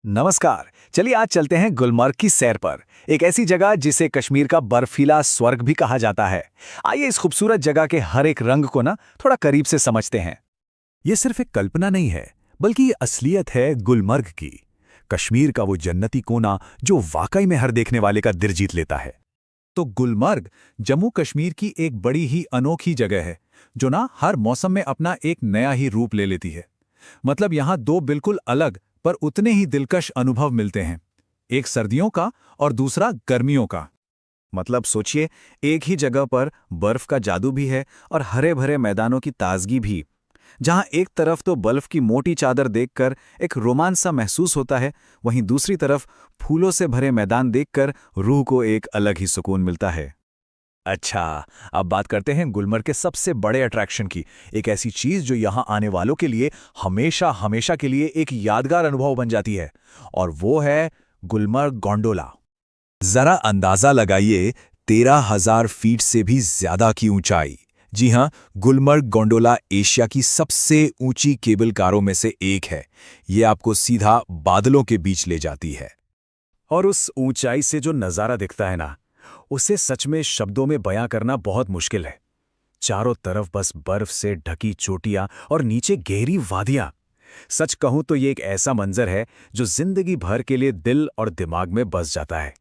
नमस्कार। चलिए आज चलते हैं गुलमर्ग की सैर पर। एक ऐसी जगह जिसे कश्मीर का बर्फीला स्वर्ग भी कहा जाता है। आइए इस खूबसूरत जगह के हर एक रंग को ना थोड़ा करीब से समझते हैं। ये सिर्फ एक कल्पना नहीं है, बल्कि ये असलियत है गुलमर्ग की। कश्मीर का वो जन्नती कोना जो वाकई में हर देखने वाले का दिल जीत लेता है। तो गुलमर्ग जम्मू कश्मीर की एक बड़ी ही अनोखी जगह है, जो ना हर मौसम में अपना एक नया ही रूप ले लेती है। मतलब यहाँ दो बिल्कुल अलग पर उतने ही दिलकश अनुभव मिलते हैं, एक सर्दियों का और दूसरा गर्मियों का। मतलब सोचिए, एक ही जगह पर बर्फ का जादू भी है और हरे भरे मैदानों की ताजगी भी। जहां एक तरफ तो बर्फ की मोटी चादर देखकर एक रोमांच सा महसूस होता है, वहीं दूसरी तरफ फूलों से भरे मैदान देखकर रूह को एक अलग ही सुकून मिलता है। अच्छा, अब बात करते हैं गुलमर्ग के सबसे बड़े अट्रैक्शन की। एक ऐसी चीज जो यहाँ आने वालों के लिए हमेशा हमेशा के लिए एक यादगार अनुभव बन जाती है, और वो है गुलमर्ग गोंडोला। जरा अंदाजा लगाइए, 13,000 फीट से भी ज्यादा की ऊंचाई। जी हां, गुलमर्ग गोंडोला एशिया की सबसे ऊंची केबल कारों में से एक है। ये आपको सीधा बादलों के बीच ले जाती है। और उस ऊंचाई से जो नज़ारा दिखता है ना, उसे सच में शब्दों में बयां करना बहुत मुश्किल है। चारों तरफ बस बर्फ से ढकी चोटियां और नीचे गहरी वादियां। सच कहूं तो ये एक ऐसा मंजर है जो जिंदगी भर के लिए दिल और दिमाग में बस जाता है।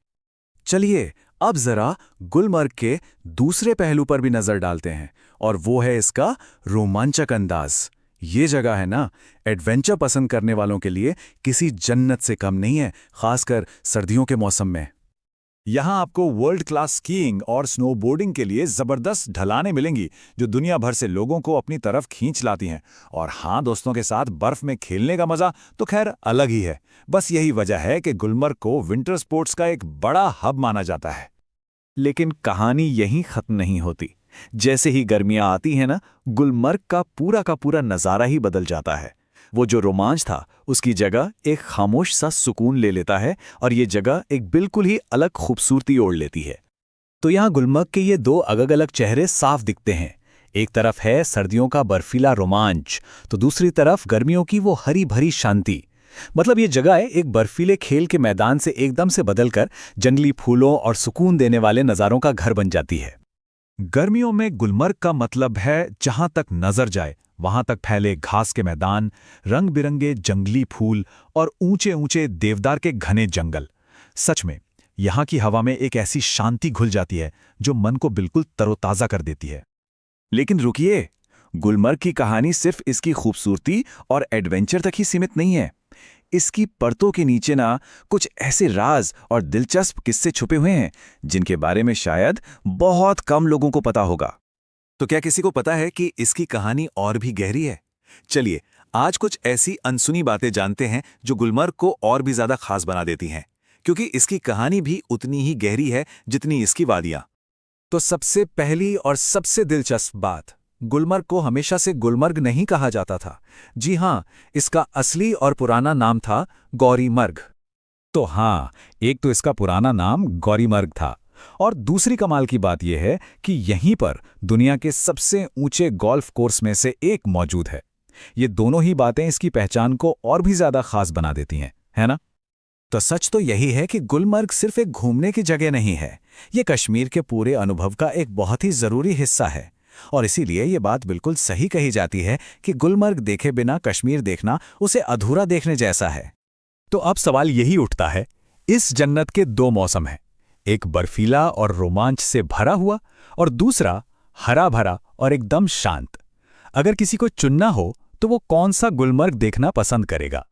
चलिए अब जरा गुलमर्ग के दूसरे पहलू पर भी नजर डालते हैं, और वो है इसका रोमांचक अंदाज। ये जगह है ना, एडवेंचर पसंद करने वालों के लिए किसी जन्नत से कम नहीं है, खासकर सर्दियों के मौसम में। यहाँ आपको वर्ल्ड क्लास स्कीइंग और स्नोबोर्डिंग के लिए जबरदस्त ढलानें मिलेंगी, जो दुनिया भर से लोगों को अपनी तरफ खींच लाती हैं। और हाँ, दोस्तों के साथ बर्फ में खेलने का मजा तो खैर अलग ही है। बस यही वजह है कि गुलमर्ग को विंटर स्पोर्ट्स का एक बड़ा हब माना जाता है। लेकिन कहानी यहीं खत्म नहीं होती। जैसे ही गर्मियां आती हैं ना, गुलमर्ग का पूरा नज़ारा ही बदल जाता है। वो जो रोमांच था, उसकी जगह एक खामोश सा सुकून ले लेता है, और ये जगह एक बिल्कुल ही अलग खूबसूरती ओढ़ लेती है। तो यहाँ गुलमर्ग के ये दो अलग अलग चेहरे साफ दिखते हैं। एक तरफ है सर्दियों का बर्फीला रोमांच, तो दूसरी तरफ गर्मियों की वो हरी भरी शांति। मतलब ये जगह है एक बर्फीले खेल के मैदान से एकदम से बदलकर जंगली फूलों और सुकून देने वाले नज़ारों का घर बन जाती है। गर्मियों में गुलमर्ग का मतलब है जहां तक नजर जाए वहां तक फैले घास के मैदान, रंग बिरंगे जंगली फूल और ऊंचे ऊंचे देवदार के घने जंगल। सच में यहाँ की हवा में एक ऐसी शांति घुल जाती है जो मन को बिल्कुल तरोताजा कर देती है। लेकिन रुकिए, गुलमर्ग की कहानी सिर्फ इसकी खूबसूरती और एडवेंचर तक ही सीमित नहीं है। इसकी परतों के नीचे ना कुछ ऐसे राज और दिलचस्प किस्से छुपे हुए हैं, जिनके बारे में शायद बहुत कम लोगों को पता होगा। तो क्या किसी को पता है कि इसकी कहानी और भी गहरी है? चलिए आज कुछ ऐसी अनसुनी बातें जानते हैं जो गुलमर्ग को और भी ज्यादा खास बना देती हैं, क्योंकि इसकी कहानी भी उतनी ही गहरी है जितनी इसकी वादियां। तो सबसे पहली और सबसे दिलचस्प बात, गुलमर्ग को हमेशा से गुलमर्ग नहीं कहा जाता था। जी हां, इसका असली और पुराना नाम था गौरीमर्ग। तो हाँ, एक तो इसका पुराना नाम गौरीमर्ग था, और दूसरी कमाल की बात यह है कि यहीं पर दुनिया के सबसे ऊंचे गोल्फ कोर्स में से एक मौजूद है। ये दोनों ही बातें इसकी पहचान को और भी ज्यादा खास बना देती हैं, है ना? तो सच तो यही है कि गुलमर्ग सिर्फ एक घूमने की जगह नहीं है, ये कश्मीर के पूरे अनुभव का एक बहुत ही जरूरी हिस्सा है। और इसीलिए ये बात बिल्कुल सही कही जाती है कि गुलमर्ग देखे बिना कश्मीर देखना उसे अधूरा देखने जैसा है। तो अब सवाल यही उठता है, इस जन्नत के दो मौसम हैं, एक बर्फीला और रोमांच से भरा हुआ, और दूसरा हरा भरा और एकदम शांत। अगर किसी को चुनना हो तो वो कौन सा गुलमर्ग देखना पसंद करेगा?